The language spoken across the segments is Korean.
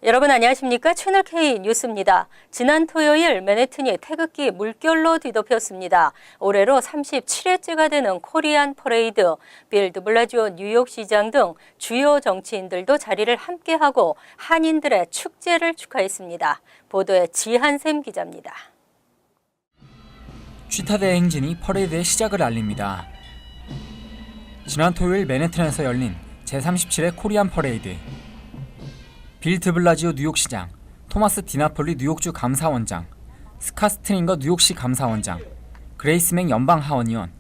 여러분 안녕하십니까? 채널K 뉴스입니다. 지난 토요일 맨해튼이 태극기 물결로 뒤덮였습니다. 올해로 37회째가 되는 코리안 퍼레이드, 빌 드블라지오 뉴욕시장 등 주요 정치인들도 자리를 함께하고 한인들의 축제를 축하했습니다. 보도에 지한샘 기자입니다. 취타대 행진이 퍼레이드의 시작을 알립니다. 지난 토요일 맨해튼에서 열린 제37회 코리안 퍼레이드. 빌 드블라지오 뉴욕시장, 토마스 디나폴리 뉴욕주 감사원장, 스캇 스트링거 뉴욕시 감사원장, 그레이스 맥 연방 하원의원,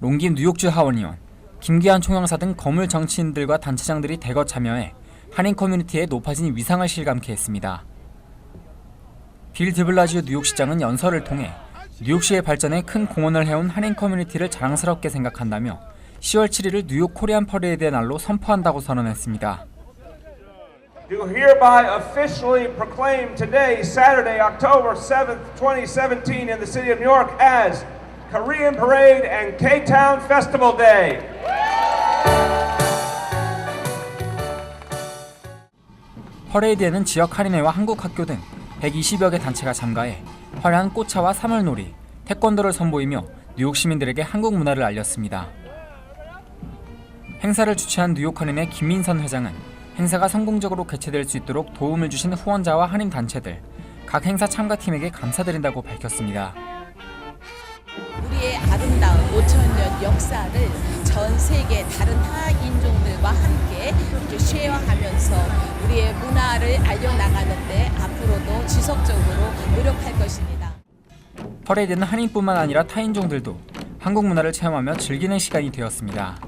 롱김 뉴욕주 하원의원, 김기한 총영사 등 거물 정치인들과 단체장들이 대거 참여해 한인 커뮤니티의 높아진 위상을 실감케 했습니다. 빌 드블라지오 뉴욕시장은 연설을 통해 뉴욕시의 발전에 큰 공헌을 해온 한인 커뮤니티를 자랑스럽게 생각한다며 10월 7일을 뉴욕 코리안 퍼레이드의 날로 선포한다고 선언했습니다. Do hereby officially proclaim today, Saturday, October 7th, 2017, in the city of New York as Korean Parade and K-Town Festival Day. 퍼레이드에는 지역 할인회와 한국 학교 등 120여 개 단체가 참가해 화려한 꽃차와 사물놀이, 태권도를 선보이며 뉴욕 시민들에게 한국 문화를 알렸습니다. 행사를 주최한 뉴욕 할인회 김민선 회장은 행사가 성공적으로 개최될 수 있도록 도움을 주신 후원자와 한인 단체들, 각 행사 참가팀에게 감사드린다고 밝혔습니다. 우리의 아름다운 5,000년 역사를 전 세계 다른 타악 인종들과 함께 쉐어하면서 우리의 문화를 알려나가는데 앞으로도 지속적으로 노력할 것입니다. 퍼레이드는 한인뿐만 아니라 타인종들도 한국 문화를 체험하며 즐기는 시간이 되었습니다.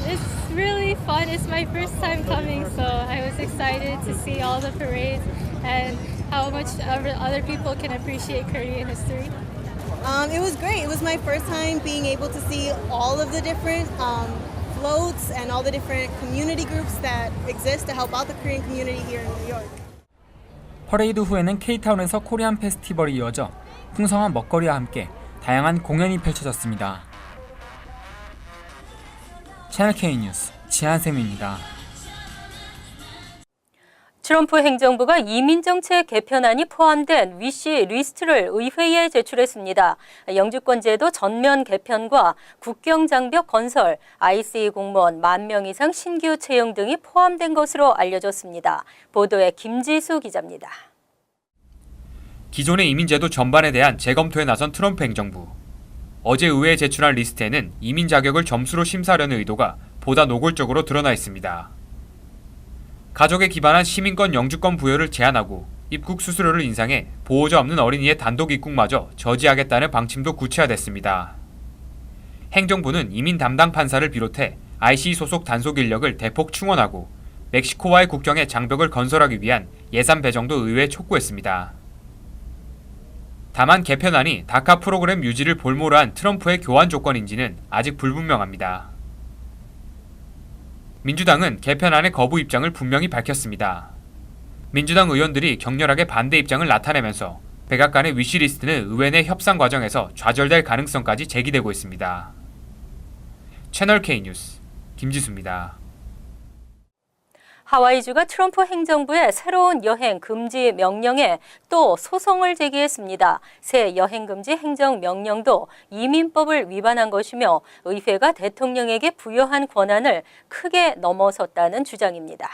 It's really fun. It's my first time coming, so I was excited to see all the parades and how much other people can appreciate Korean history. It was great. It was my first time being able to see all of the different floats and all the different community groups that exist to help out the Korean community here in New York. 퍼레이드 후에는 K타운에서 코리안 페스티벌이 이어져 풍성한 먹거리와 함께 다양한 공연이 펼쳐졌습니다. 채널K 뉴스 지한샘입니다. 트럼프 행정부가 이민정책 개편안이 포함된 위시 리스트를 의회에 제출했습니다. 영주권제도 전면 개편과 국경장벽 건설, ICE 공무원 10,000명 이상 신규 채용 등이 포함된 것으로 알려졌습니다. 보도에 김지수 기자입니다. 기존의 이민제도 전반에 대한 재검토에 나선 트럼프 행정부. 어제 의회에 제출한 리스트에는 이민 자격을 점수로 심사하려는 의도가 보다 노골적으로 드러나 있습니다. 가족에 기반한 시민권 영주권 부여를 제한하고 입국 수수료를 인상해 보호자 없는 어린이의 단독 입국마저 저지하겠다는 방침도 구체화됐습니다. 행정부는 이민 담당 판사를 비롯해 ICE 소속 단속 인력을 대폭 충원하고 멕시코와의 국경에 장벽을 건설하기 위한 예산 배정도 의회에 촉구했습니다. 다만 개편안이 다카 프로그램 유지를 볼모로 한 트럼프의 교환 조건인지는 아직 불분명합니다. 민주당은 개편안의 거부 입장을 분명히 밝혔습니다. 민주당 의원들이 격렬하게 반대 입장을 나타내면서 백악관의 위시리스트는 의회 내 협상 과정에서 좌절될 가능성까지 제기되고 있습니다. 채널K 뉴스 김지수입니다. 하와이주가 트럼프 행정부의 새로운 여행 금지 명령에 또 소송을 제기했습니다. 새 여행 금지 행정 명령도 이민법을 위반한 것이며 의회가 대통령에게 부여한 권한을 크게 넘어섰다는 주장입니다.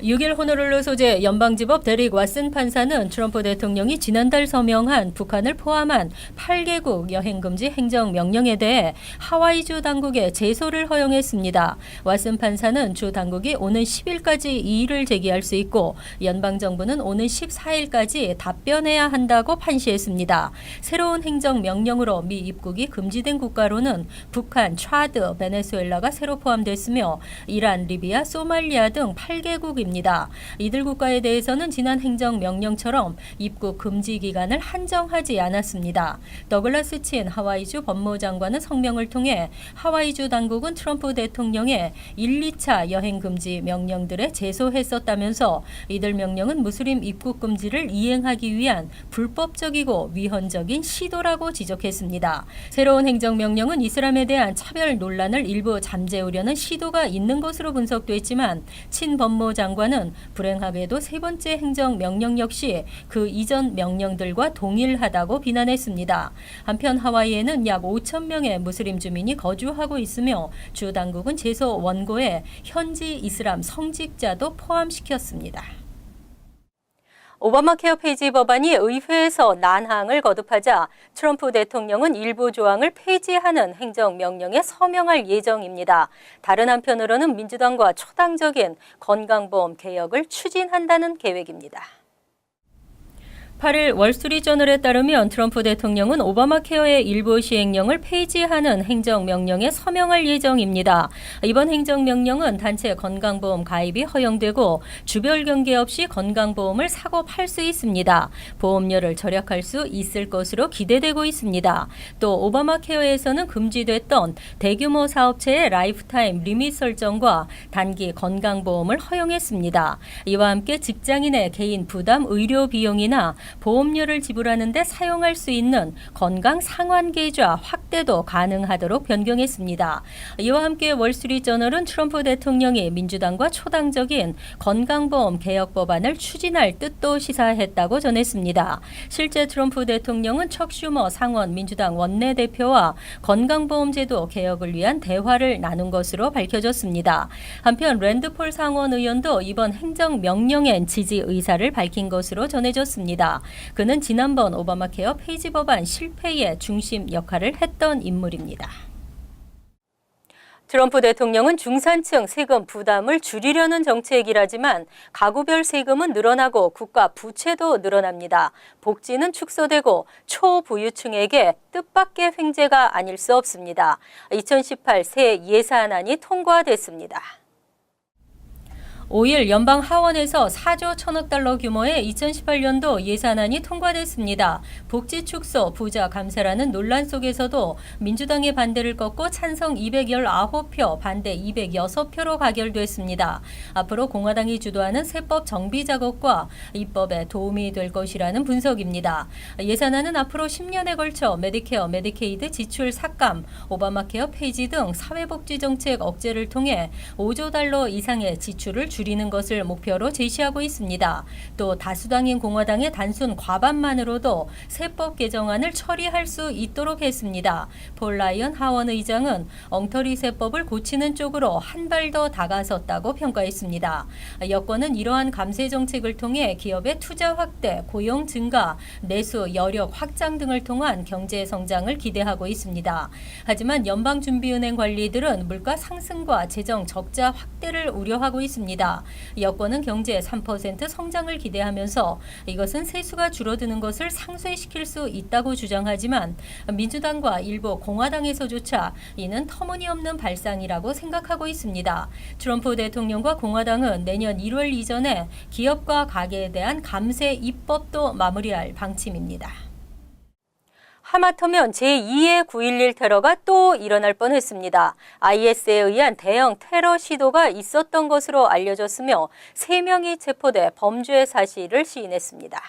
6일 호노룰루 소재 연방지법 데릭 왓슨 판사는 트럼프 대통령이 지난달 서명한 북한을 포함한 8개국 여행금지 행정명령에 대해 하와이주 당국에 제소를 허용했습니다. 왓슨 판사는 주 당국이 오는 10일까지 이의를 제기할 수 있고 연방정부는 오는 14일까지 답변해야 한다고 판시했습니다. 새로운 행정명령으로 미 입국이 금지된 국가로는 북한, 차드, 베네수엘라가 새로 포함됐으며 이란, 리비아, 소말리아 등 8개국입니다. 인물입니다. 이들 국가에 대해서는 지난 행정명령처럼 입국 금지 기간을 한정하지 않았습니다. 더글라스 친 하와이주 법무장관은 성명을 통해 하와이주 당국은 트럼프 대통령의 1, 2차 여행 금지 명령들에 제소했었다면서 이들 명령은 무슬림 입국 금지를 이행하기 위한 불법적이고 위헌적인 시도라고 지적했습니다. 새로운 행정명령은 이슬람에 대한 차별 논란을 일부 잠재우려는 시도가 있는 것으로 분석됐지만 친 법무장관은 불행하게도 세 번째 행정명령 역시 그 이전 명령들과 동일하다고 비난했습니다. 한편 하와이에는 약 5천 명의 무슬림 주민이 거주하고 있으며 주 당국은 제소 원고에 현지 이슬람 성직자도 포함시켰습니다. 오바마 케어 폐지 법안이 의회에서 난항을 거듭하자 트럼프 대통령은 일부 조항을 폐지하는 행정명령에 서명할 예정입니다. 다른 한편으로는 민주당과 초당적인 건강보험 개혁을 추진한다는 계획입니다. 8일 월스트리트저널에 따르면 트럼프 대통령은 오바마 케어의 일부 시행령을 폐지하는 행정명령에 서명할 예정입니다. 이번 행정명령은 단체 건강보험 가입이 허용되고 주별 경계 없이 건강보험을 사고 팔 수 있습니다. 보험료를 절약할 수 있을 것으로 기대되고 있습니다. 또 오바마 케어에서는 금지됐던 대규모 사업체의 라이프타임 리밋 설정과 단기 건강보험을 허용했습니다. 이와 함께 직장인의 개인 부담 의료 비용이나 보험료를 지불하는 데 사용할 수 있는 건강 상환 계좌 확대도 가능하도록 변경했습니다. 이와 함께 월스트리트저널은 트럼프 대통령이 민주당과 초당적인 건강보험 개혁 법안을 추진할 뜻도 시사했다고 전했습니다. 실제 트럼프 대통령은 척 슈머 상원 민주당 원내대표와 건강보험제도 개혁을 위한 대화를 나눈 것으로 밝혀졌습니다. 한편 랜드 폴 상원 의원도 이번 행정명령엔 지지 의사를 밝힌 것으로 전해졌습니다. 그는 지난번 오바마 케어 폐지 법안 실패의 중심 역할을 했던 인물입니다. 트럼프 대통령은 중산층 세금 부담을 줄이려는 정책이라지만 가구별 세금은 늘어나고 국가 부채도 늘어납니다. 복지는 축소되고 초부유층에게 뜻밖의 횡재가 아닐 수 없습니다. 2018 새 예산안이 통과됐습니다. 5일 연방 하원에서 4조 1천억 달러 규모의 2018년도 예산안이 통과됐습니다. 복지 축소, 부자 감세라는 논란 속에서도 민주당의 반대를 꺾고 찬성 219표, 반대 206표로 가결됐습니다. 앞으로 공화당이 주도하는 세법 정비 작업과 입법에 도움이 될 것이라는 분석입니다. 예산안은 앞으로 10년에 걸쳐 메디케어, 메디케이드 지출 삭감, 오바마 케어 폐지 등 사회복지 정책 억제를 통해 5조 달러 이상의 지출을 줄이는 것을 목표로 제시하고 있습니다. 또 다수당인 공화당의 단순 과반만으로도 세법 개정안을 처리할 수 있도록 했습니다. 폴 라이언 하원 의장은 엉터리 세법을 고치는 쪽으로 한 발 더 다가섰다고 평가했습니다. 여권은 이러한 감세 정책을 통해 기업의 투자 확대, 고용 증가, 내수 여력 확장 등을 통한 경제 성장을 기대하고 있습니다. 하지만 연방준비은행 관리들은 물가 상승과 재정 적자 확대를 우려하고 있습니다. 여권은 경제 3% 성장을 기대하면서 이것은 세수가 줄어드는 것을 상쇄시킬 수 있다고 주장하지만 민주당과 일부 공화당에서조차 이는 터무니없는 발상이라고 생각하고 있습니다. 트럼프 대통령과 공화당은 내년 1월 이전에 기업과 가게에 대한 감세 입법도 마무리할 방침입니다. 하마터면 제2의 9.11 테러가 또 일어날 뻔했습니다. IS에 의한 대형 테러 시도가 있었던 것으로 알려졌으며 3명이 체포돼 범죄 사실을 시인했습니다.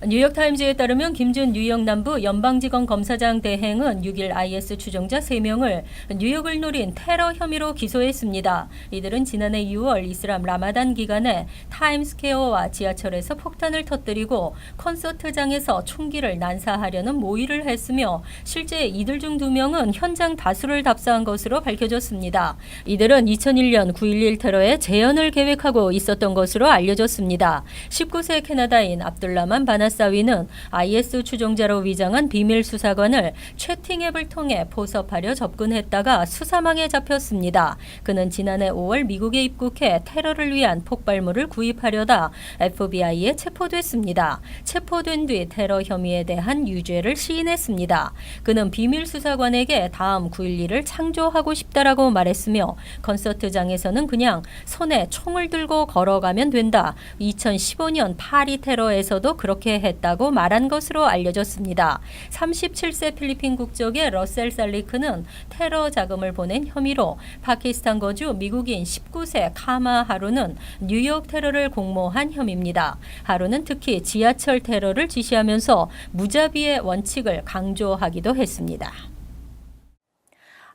뉴욕타임즈에 따르면 김준 뉴욕 남부 연방지검 검사장 대행은 6일 IS 추종자 3명을 뉴욕을 노린 테러 혐의로 기소했습니다. 이들은 지난해 6월 이슬람 라마단 기간에 타임스퀘어와 지하철에서 폭탄을 터뜨리고 콘서트장에서 총기를 난사하려는 모의를 했으며 실제 이들 중 2명은 현장 다수를 답사한 것으로 밝혀졌습니다. 이들은 2001년 9.11 테러의 재현을 계획하고 있었던 것으로 알려졌습니다. 19세 캐나다인 압둘라만 바나 나사위는 IS 추종자로 위장한 비밀 수사관을 채팅 앱을 통해 포섭하려 접근했다가 수사망에 잡혔습니다. 그는 지난해 5월 미국에 입국해 테러를 위한 폭발물을 구입하려다 FBI에 체포됐습니다. 체포된 뒤 테러 혐의에 대한 유죄를 시인했습니다. 그는 비밀 수사관에게 다음 9.11을 창조하고 싶다라고 말했으며 콘서트장에서는 그냥 손에 총을 들고 걸어가면 된다. 2015년 파리 테러에서도 그렇게 했다고 말한 것으로 알려졌습니다. 37세 필리핀 국적의 러셀 살리크는 테러 자금을 보낸 혐의로 파키스탄 거주 미국인 19세 카마 하루는 뉴욕 테러를 공모한 혐의입니다. 하루는 특히 지하철 테러를 지시하면서 무자비의 원칙을 강조하기도 했습니다.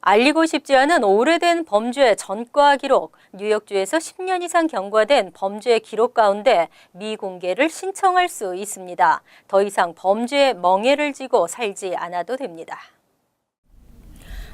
알리고 싶지 않은 오래된 범죄 전과 기록, 뉴욕주에서 10년 이상 경과된 범죄 기록 가운데 미공개를 신청할 수 있습니다. 더 이상 범죄의 멍에를 지고 살지 않아도 됩니다.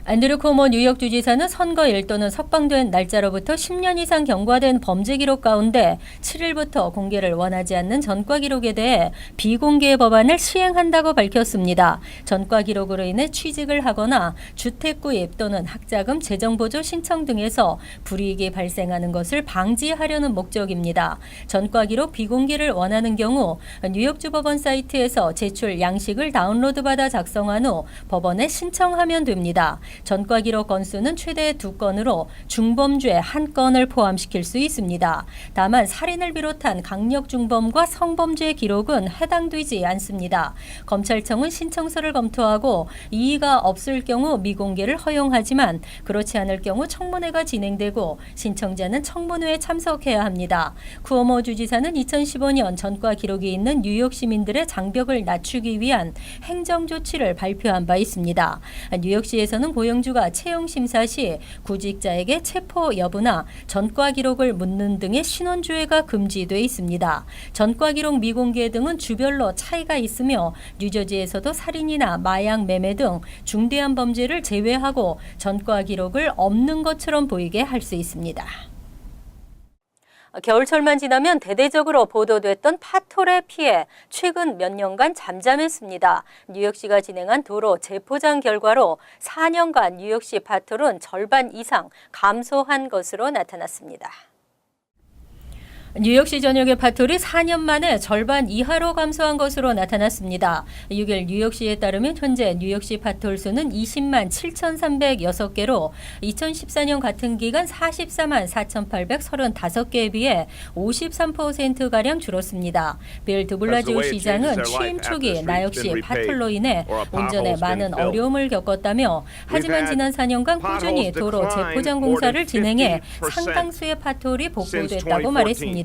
앤드류 코모 뉴욕주지사는 선거일 또는 석방된 날짜로부터 10년 이상 경과된 범죄 기록 가운데 7일부터 공개를 원하지 않는 전과 기록에 대해 비공개 법안을 시행한다고 밝혔습니다. 전과 기록으로 인해 취직을 하거나 주택 구입 또는 학자금 재정보조 신청 등에서 불이익이 발생하는 것을 방지하려는 목적입니다. 전과 기록 비공개를 원하는 경우 뉴욕주 법원 사이트에서 제출 양식을 다운로드받아 작성한 후 법원에 신청하면 됩니다. 전과 기록 건수는 최대 2건으로 중범죄 1건을 포함시킬 수 있습니다. 다만 살인을 비롯한 강력 중범과 성범죄 기록은 해당되지 않습니다. 검찰청은 신청서를 검토하고 이의가 없을 경우 미공개를 허용하지만 그렇지 않을 경우 청문회가 진행되고 신청자는 청문회에 참석해야 합니다. 쿠오모 주지사는 2015년 전과 기록이 있는 뉴욕 시민들의 장벽을 낮추기 위한 행정조치를 발표한 바 있습니다. 뉴욕시에서는 고용주가 채용심사 시 구직자에게 체포 여부나 전과 기록을 묻는 등의 신원조회가 금지돼 있습니다. 전과 기록 미공개 등은 주별로 차이가 있으며 뉴저지에서도 살인이나 마약 매매 등 중대한 범죄를 제외하고 전과 기록을 없는 것처럼 보이게 할 수 있습니다. 겨울철만 지나면 대대적으로 보도됐던 파톨의 피해, 최근 몇 년간 잠잠했습니다. 뉴욕시가 진행한 도로 재포장 결과로 4년간 뉴욕시 파톨은 절반 이상 감소한 것으로 나타났습니다. 뉴욕시 전역의 파톨이 4년 만에 절반 이하로 감소한 것으로 나타났습니다. 6일 뉴욕시에 따르면 현재 뉴욕시 파톨 수는 20만 7,306개로 2014년 같은 기간 44만 4,835개에 비해 53%가량 줄었습니다. 빌 드블라지오 시장은 취임 초기 나 역시 파톨로 인해 운전에 많은 어려움을 겪었다며 하지만 지난 4년간 꾸준히 도로 재포장 공사를 진행해 상당수의 파톨이 복구됐다고 말했습니다.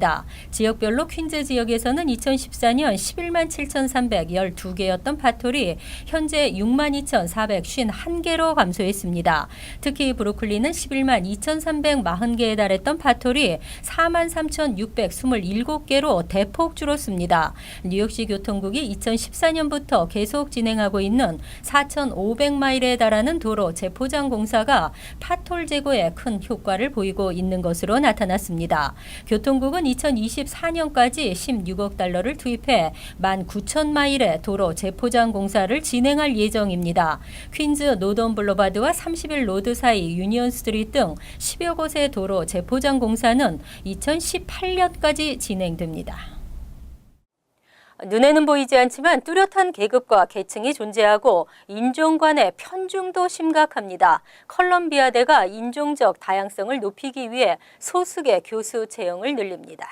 지역별로 퀸즈 지역에서는 2014년 11만 7,312개였던 파톨이 현재 6만 2,451개로 감소했습니다. 특히 브루클린은 11만 2,340개에 달했던 파톨이 4만 3,627개로 대폭 줄었습니다. 뉴욕시 교통국이 2014년부터 계속 진행하고 있는 4,500마일에 달하는 도로 재포장 공사가 파톨 제거에 큰 효과를 보이고 있는 것으로 나타났습니다. 교통국은 2024년까지 16억 달러를 투입해 19,000마일의 도로 재포장 공사를 진행할 예정입니다. 퀸즈 노던 블로바드와 30일 로드 사이 유니언 스트리트 등 10여 곳의 도로 재포장 공사는 2018년까지 진행됩니다. 눈에는 보이지 않지만 뚜렷한 계급과 계층이 존재하고 인종 간의 편중도 심각합니다. 컬럼비아대가 인종적 다양성을 높이기 위해 소수계 교수 채용을 늘립니다.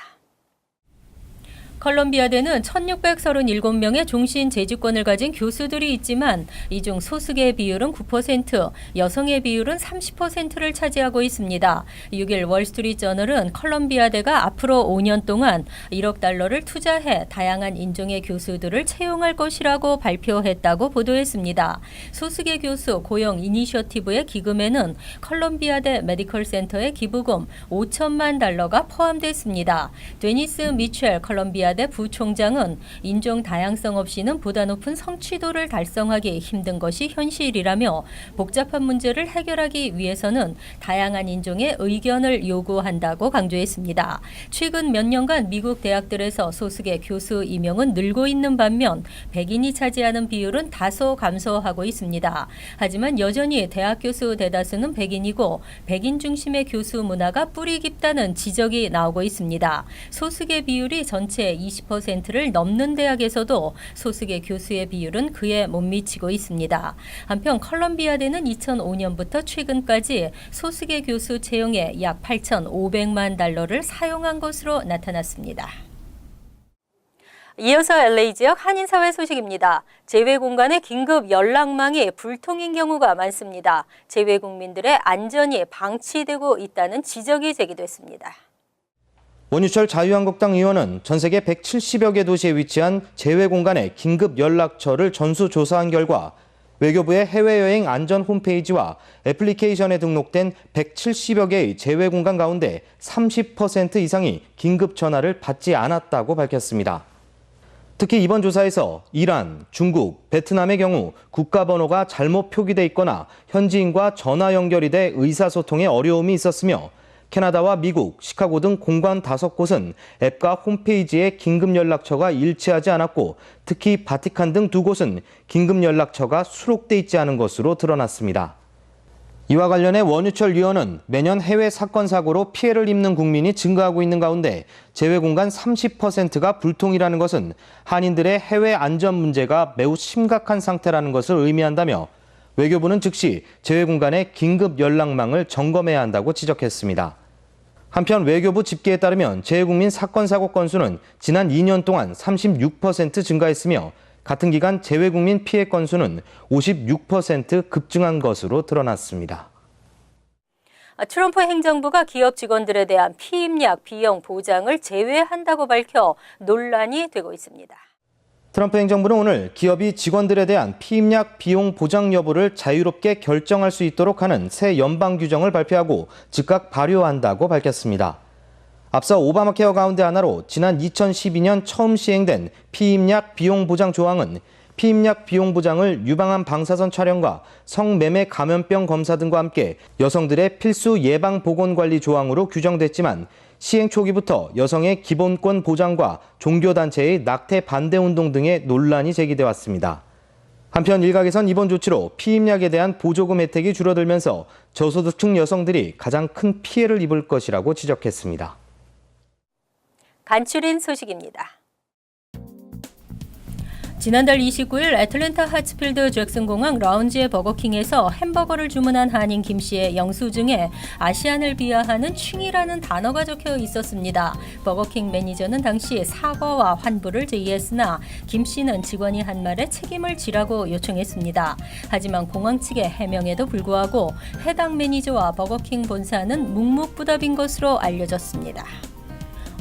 컬럼비아대는 1,637명의 종신 재직권을 가진 교수들이 있지만 이 중 소수계의 비율은 9%, 여성의 비율은 30%를 차지하고 있습니다. 6일 월스트리트저널은 컬럼비아대가 앞으로 5년 동안 1억 달러를 투자해 다양한 인종의 교수들을 채용할 것이라고 발표했다고 보도했습니다. 소수계 교수 고용 이니셔티브의 기금에는 컬럼비아대 메디컬 센터의 기부금 5천만 달러가 포함됐습니다. 데니스 미첼 컬럼비아 콜롬비아대 부총장은 인종 다양성 없이는 보다 높은 성취도를 달성하기 힘든 것이 현실이라며 복잡한 문제를 해결하기 위해서는 다양한 인종의 의견을 요구한다고 강조했습니다. 최근 몇 년간 미국 대학들에서 소수의 교수 임용은 늘고 있는 반면 백인이 차지하는 비율은 다소 감소하고 있습니다. 하지만 여전히 대학 교수 대다수는 백인이고 백인 중심의 교수 문화가 뿌리 깊다는 지적이 나오고 있습니다. 소수계 비율이 전체 20%를 넘는 대학에서도 소수계 교수의 비율은 그에 못 미치고 있습니다. 한편 컬럼비아대는 2005년부터 최근까지 소수계 교수 채용에 약 8,500만 달러를 사용한 것으로 나타났습니다. 이어서 LA 지역 한인사회 소식입니다. 재외공간의 긴급 연락망이 불통인 경우가 많습니다. 재외국민들의 안전이 방치되고 있다는 지적이 제기됐습니다. 원유철 자유한국당 의원은 전 세계 170여 개 도시에 위치한 재외공간의 긴급 연락처를 전수조사한 결과 외교부의 해외여행 안전 홈페이지와 애플리케이션에 등록된 170여 개의 재외공간 가운데 30% 이상이 긴급 전화를 받지 않았다고 밝혔습니다. 특히 이번 조사에서 이란, 중국, 베트남의 경우 국가번호가 잘못 표기돼 있거나 현지인과 전화 연결이 돼 의사소통에 어려움이 있었으며 캐나다와 미국, 시카고 등 공관 5곳은 앱과 홈페이지에 긴급연락처가 일치하지 않았고 특히 바티칸 등 2곳은 긴급연락처가 수록돼 있지 않은 것으로 드러났습니다. 이와 관련해 원유철 의원은 매년 해외 사건 사고로 피해를 입는 국민이 증가하고 있는 가운데 재외공간 30%가 불통이라는 것은 한인들의 해외 안전 문제가 매우 심각한 상태라는 것을 의미한다며 외교부는 즉시 재외공간의 긴급 연락망을 점검해야 한다고 지적했습니다. 한편 외교부 집계에 따르면 재외국민 사건 사고 건수는 지난 2년 동안 36% 증가했으며 같은 기간 재외국민 피해 건수는 56% 급증한 것으로 드러났습니다. 트럼프 행정부가 기업 직원들에 대한 피임약 비용 보장을 제외한다고 밝혀 논란이 되고 있습니다. 트럼프 행정부는 오늘 기업이 직원들에 대한 피임약 비용 보장 여부를 자유롭게 결정할 수 있도록 하는 새 연방 규정을 발표하고 즉각 발효한다고 밝혔습니다. 앞서 오바마 케어 가운데 하나로 지난 2012년 처음 시행된 피임약 비용 보장 조항은 피임약 비용 보장을 유방암 방사선 촬영과 성매매 감염병 검사 등과 함께 여성들의 필수 예방 보건 관리 조항으로 규정됐지만 시행 초기부터 여성의 기본권 보장과 종교단체의 낙태 반대 운동 등의 논란이 제기돼 왔습니다. 한편 일각에선 이번 조치로 피임약에 대한 보조금 혜택이 줄어들면서 저소득층 여성들이 가장 큰 피해를 입을 것이라고 지적했습니다. 간추린 소식입니다. 지난달 29일 애틀랜타 하츠필드 잭슨 공항 라운지의 버거킹에서 햄버거를 주문한 한인 김 씨의 영수증에 아시안을 비하하는 칭이라는 단어가 적혀 있었습니다. 버거킹 매니저는 당시 사과와 환불을 제의했으나 김 씨는 직원이 한 말에 책임을 지라고 요청했습니다. 하지만 공항 측의 해명에도 불구하고 해당 매니저와 버거킹 본사는 묵묵부답인 것으로 알려졌습니다.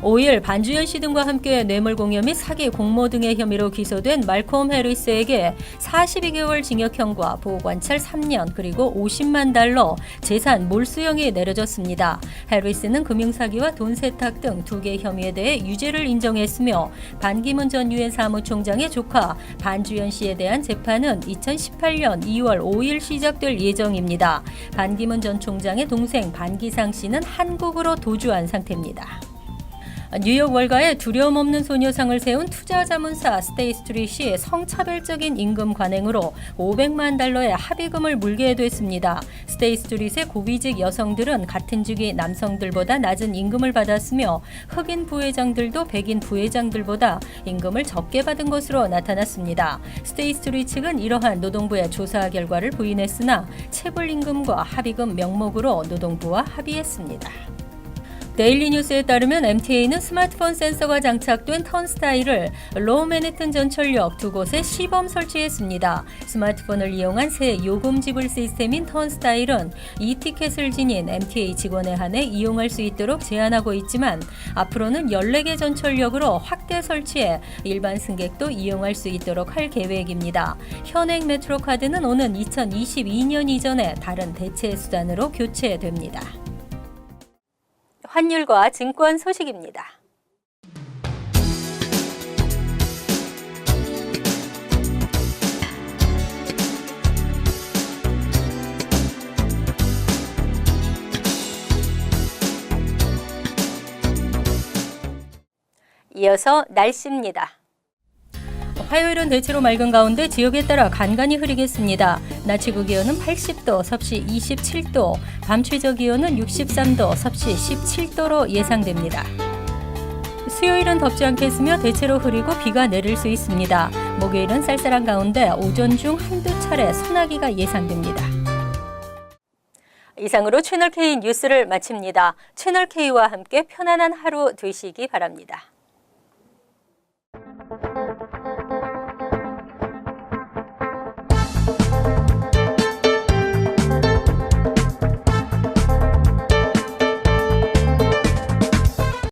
5일 반주현 씨 등과 함께 뇌물공여 및 사기 공모 등의 혐의로 기소된 말콤 해리스에게 42개월 징역형과 보호관찰 3년 그리고 50만 달러 재산 몰수형이 내려졌습니다. 해리스는 금융사기와 돈 세탁 등 2개 혐의에 대해 유죄를 인정했으며 반기문 전 유엔 사무총장의 조카 반주현 씨에 대한 재판은 2018년 2월 5일 시작될 예정입니다. 반기문 전 총장의 동생 반기상 씨는 한국으로 도주한 상태입니다. 뉴욕 월가에 두려움 없는 소녀상을 세운 투자자문사 스테이스트릿이 성차별적인 임금 관행으로 500만 달러의 합의금을 물게 됐습니다. 스테이스트릿의 고위직 여성들은 같은 직위 남성들보다 낮은 임금을 받았으며 흑인 부회장들도 백인 부회장들보다 임금을 적게 받은 것으로 나타났습니다. 스테이스트릿 측은 이러한 노동부의 조사 결과를 부인했으나 체불 임금과 합의금 명목으로 노동부와 합의했습니다. 데일리 뉴스에 따르면 MTA는 스마트폰 센서가 장착된 턴스타일을 로우 맨해튼 전철역 2곳에 시범 설치했습니다. 스마트폰을 이용한 새 요금 지불 시스템인 턴스타일은 이티켓을 지닌 MTA 직원에 한해 이용할 수 있도록 제한하고 있지만 앞으로는 14개 전철역으로 확대 설치해 일반 승객도 이용할 수 있도록 할 계획입니다. 현행 메트로카드는 오는 2022년 이전에 다른 대체 수단으로 교체됩니다. 환율과 증권 소식입니다. 이어서 날씨입니다. 화요일은 대체로 맑은 가운데 지역에 따라 간간히 흐리겠습니다. 낮 최고 기온은 80도, 섭씨 27도, 밤 최저 기온은 63도, 섭씨 17도로 예상됩니다. 수요일은 덥지 않겠으며 대체로 흐리고 비가 내릴 수 있습니다. 목요일은 쌀쌀한 가운데 오전 중 한두 차례 소나기가 예상됩니다. 이상으로 채널K 뉴스를 마칩니다. 채널K와 함께 편안한 하루 되시기 바랍니다.